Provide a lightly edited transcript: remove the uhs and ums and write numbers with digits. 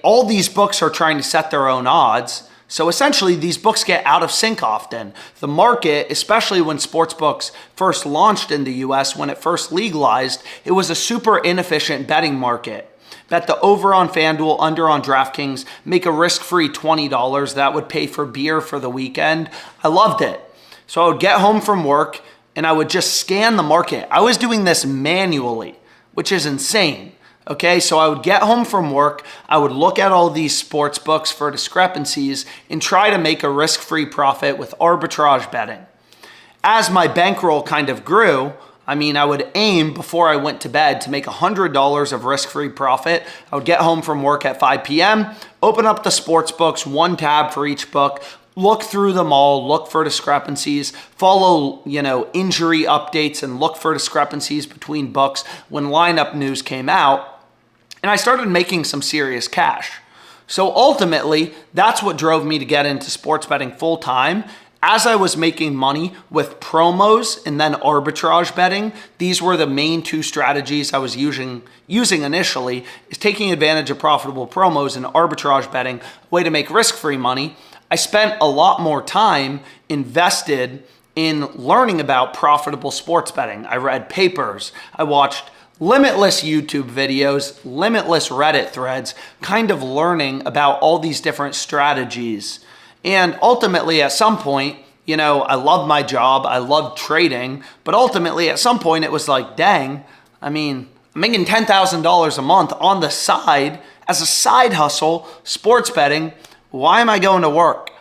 all these books are trying to set their own odds. So essentially, these books get out of sync often. The market, especially when sports books first launched in the US, when it first legalized, it was a super inefficient betting market. Bet the over on FanDuel, under on DraftKings, make a risk-free $20. That would pay for beer for the weekend. I loved it. So I would get home from work and I would just scan the market. I was doing this manually, which is insane. Okay, so I would get home from work, I would look at all these sports books for discrepancies and try to make a risk-free profit with arbitrage betting. As my bankroll kind of grew, I would aim before I went to bed to make $100 of risk-free profit. I would get home from work at 5 p.m., open up the sports books, one tab for each book, look through them all, look for discrepancies, follow, injury updates and look for discrepancies between books when lineup news came out. And I started making some serious cash. So ultimately, that's what drove me to get into sports betting full time. As I was making money with promos and then arbitrage betting, these were the main two strategies I was using initially, is taking advantage of profitable promos and arbitrage betting, a way to make risk-free money. I spent a lot more time invested in learning about profitable sports betting. I read papers, I watched limitless YouTube videos, limitless Reddit threads, kind of learning about all these different strategies. And ultimately, at some point, I loved my job, I loved trading, but ultimately, at some point, it was like, dang, I'm making $10,000 a month on the side as a side hustle, sports betting. Why am I going to work?